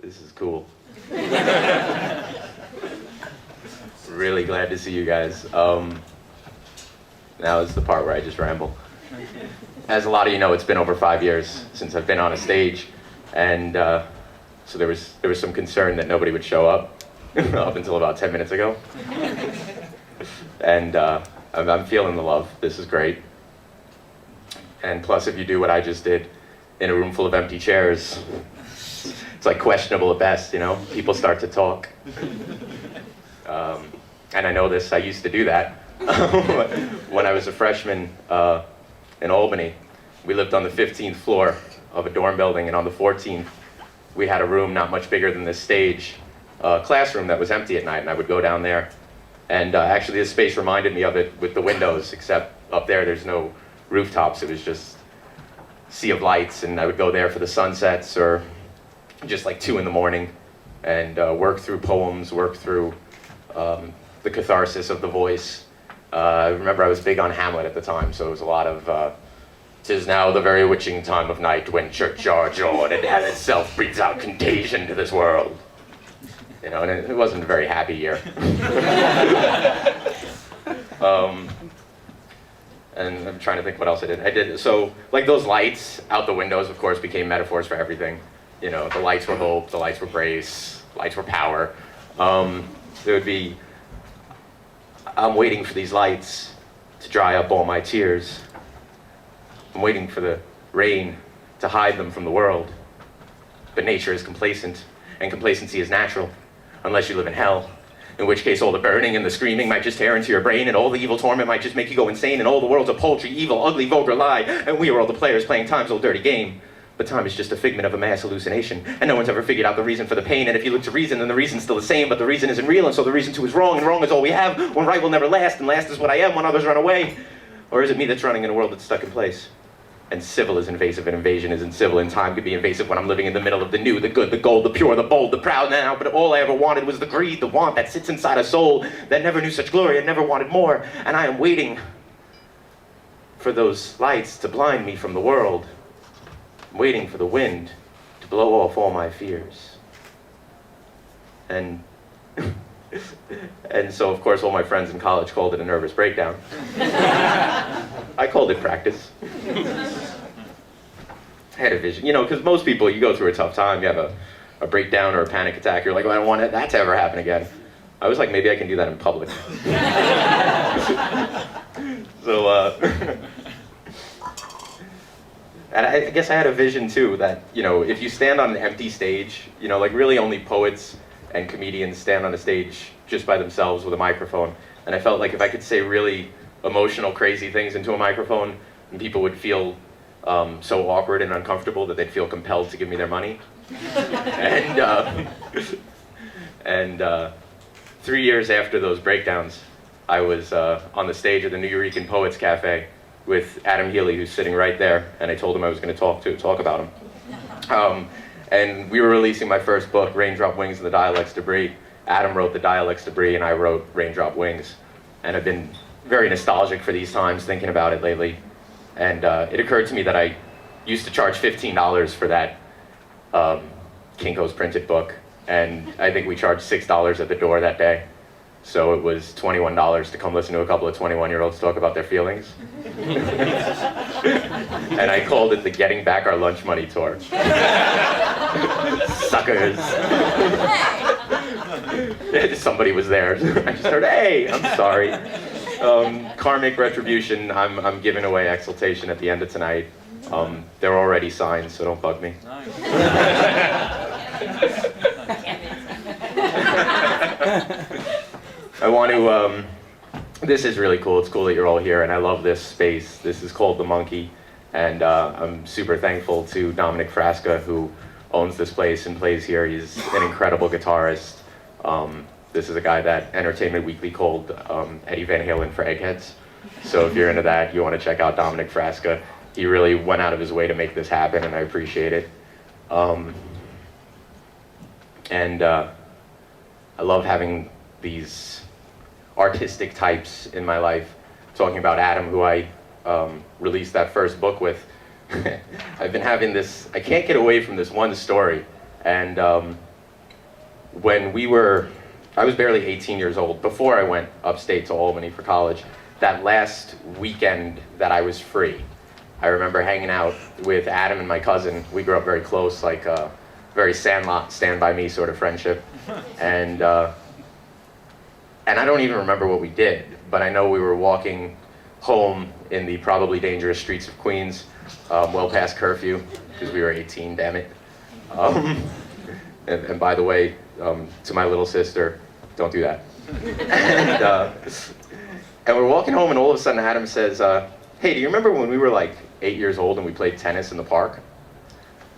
This is cool. Really glad to see you guys. Now is the part where I just ramble. As a lot of you know, it's been over 5 years since I've been on a stage, and so there was some concern that nobody would show up up until about 10 minutes ago. And I'm feeling the love. This is great. And plus, if you do what I just did in a room full of empty chairs, it's like questionable at best, you know? People start to talk. And I know this, I used to do that. When I was a freshman in Albany, we lived on the 15th floor of a dorm building, and on the 14th, we had a room not much bigger than this stage, a classroom that was empty at night, and I would go down there. And actually this space reminded me of it with the windows, except up there's no rooftops. It was just a sea of lights, and I would go there for the sunsets or just like 2 in the morning and work through poems, work through the catharsis of the voice. I remember I was big on Hamlet at the time, so it was a lot of "'Tis now the very witching time of night when churchyards yawn and hell itself breathes out contagion to this world." You know, and it wasn't a very happy year. And I'm trying to think what else I did. So, like those lights out the windows, of course, became metaphors for everything. You know, the lights were hope, the lights were grace, lights were power. There would be, I'm waiting for these lights to dry up all my tears. I'm waiting for the rain to hide them from the world. But nature is complacent, and complacency is natural, unless you live in hell. In which case all the burning and the screaming might just tear into your brain, and all the evil torment might just make you go insane, and all the world's a paltry, evil, ugly, vulgar lie, and we are all the players playing time's old dirty game. But time is just a figment of a mass hallucination, and no one's ever figured out the reason for the pain, and if you look to reason, then the reason's still the same, but the reason isn't real, and so the reason too is wrong, and wrong is all we have, when right will never last, and last is what I am when others run away. Or is it me that's running in a world that's stuck in place? And civil is invasive, and invasion isn't civil, and time could be invasive when I'm living in the middle of the new, the good, the gold, the pure, the bold, the proud now, but all I ever wanted was the greed, the want that sits inside a soul that never knew such glory and never wanted more, and I am waiting for those lights to blind me from the world. I'm waiting for the wind to blow off all my fears. And so, of course, all my friends in college called it a nervous breakdown. I called it practice. I had a vision, you know, because most people, you go through a tough time, you have a breakdown or a panic attack, you're like, well, I don't want that to ever happen again. I was like, maybe I can do that in public. So, and I guess I had a vision too that, you know, if you stand on an empty stage, you know, like really only poets and comedians stand on a stage just by themselves with a microphone. And I felt like if I could say really emotional, crazy things into a microphone, and people would feel so awkward and uncomfortable that they'd feel compelled to give me their money. And 3 years after those breakdowns, I was on the stage at the New Eurekan Poets Cafe with Adam Healy, who's sitting right there, and I told him I was going to talk about him. And we were releasing my first book, Raindrop Wings and the Dialect's Debris. Adam wrote The Dialect's Debris, and I wrote Raindrop Wings. And I've been very nostalgic for these times, thinking about it lately. And it occurred to me that I used to charge $15 for that Kinko's printed book, and I think we charged $6 at the door that day. So it was $21 to come listen to a couple of 21-year-olds talk about their feelings. And I called it the Getting Back Our Lunch Money Tour. Suckers. Somebody was there. I just heard, hey, I'm sorry. Karmic retribution, I'm giving away Exaltation at the end of tonight. They're already signed, so don't bug me. I want to, this is really cool. It's cool that you're all here, and I love this space. This is called The Monkey, and I'm super thankful to Dominic Frasca, who owns this place and plays here. He's an incredible guitarist. This is a guy that Entertainment Weekly called Eddie Van Halen for eggheads. So if you're into that, you want to check out Dominic Frasca. He really went out of his way to make this happen, and I appreciate it. I love having these artistic types in my life. Talking about Adam, who I released that first book with. I've been having this, I can't get away from this one story. And I was barely 18 years old before I went upstate to Albany for college. That last weekend that I was free, I remember hanging out with Adam and my cousin. We grew up very close, like a very Sandlot, Stand By Me sort of friendship. And I don't even remember what we did, but I know we were walking home in the probably dangerous streets of Queens, well past curfew, because we were 18, damn it. And by the way, to my little sister, don't do that. And we're walking home, and all of a sudden Adam says, hey, do you remember when we were like 8 years old and we played tennis in the park?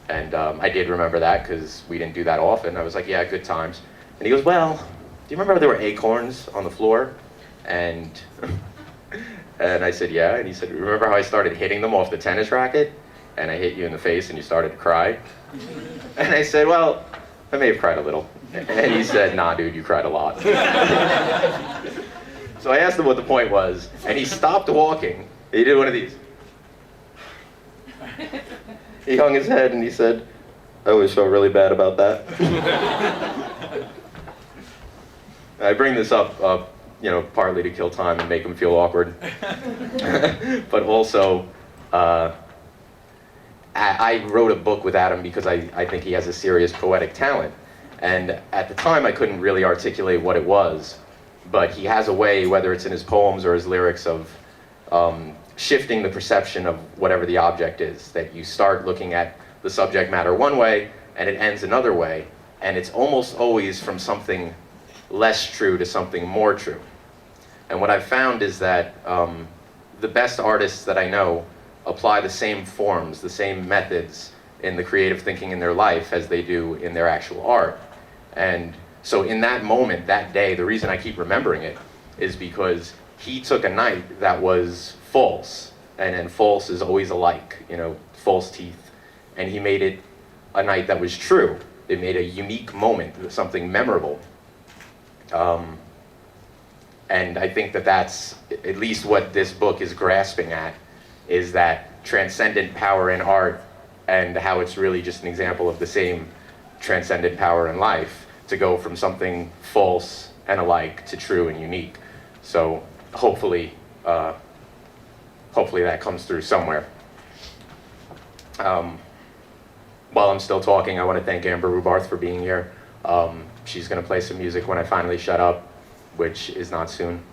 And I did remember that, because we didn't do that often. I was like, yeah, good times. And he goes, well, do you remember there were acorns on the floor? And I said, yeah. And he said, remember how I started hitting them off the tennis racket? And I hit you in the face and you started to cry? And I said, well, I may have cried a little. And he said, nah, dude, you cried a lot. So I asked him what the point was, and he stopped walking. He did one of these. He hung his head and he said, I always felt really bad about that. I bring this up, partly to kill time and make him feel awkward. But also, I wrote a book with Adam because I think he has a serious poetic talent. And at the time, I couldn't really articulate what it was. But he has a way, whether it's in his poems or his lyrics, of shifting the perception of whatever the object is. That you start looking at the subject matter one way, and it ends another way. And it's almost always from something less true to something more true. And what I've found is that the best artists that I know apply the same forms, the same methods in the creative thinking in their life as they do in their actual art. And so in that moment, that day, the reason I keep remembering it is because he took a night that was false, and false is always alike, false teeth, and he made it a night that was true. It made a unique moment, something memorable. And I think that that's at least what this book is grasping at, is that transcendent power in art and how it's really just an example of the same transcendent power in life, to go from something false and alike to true and unique. So hopefully that comes through somewhere. While I'm still talking, I want to thank Amber Rubarth for being here. She's going to play some music when I finally shut up, which is not soon.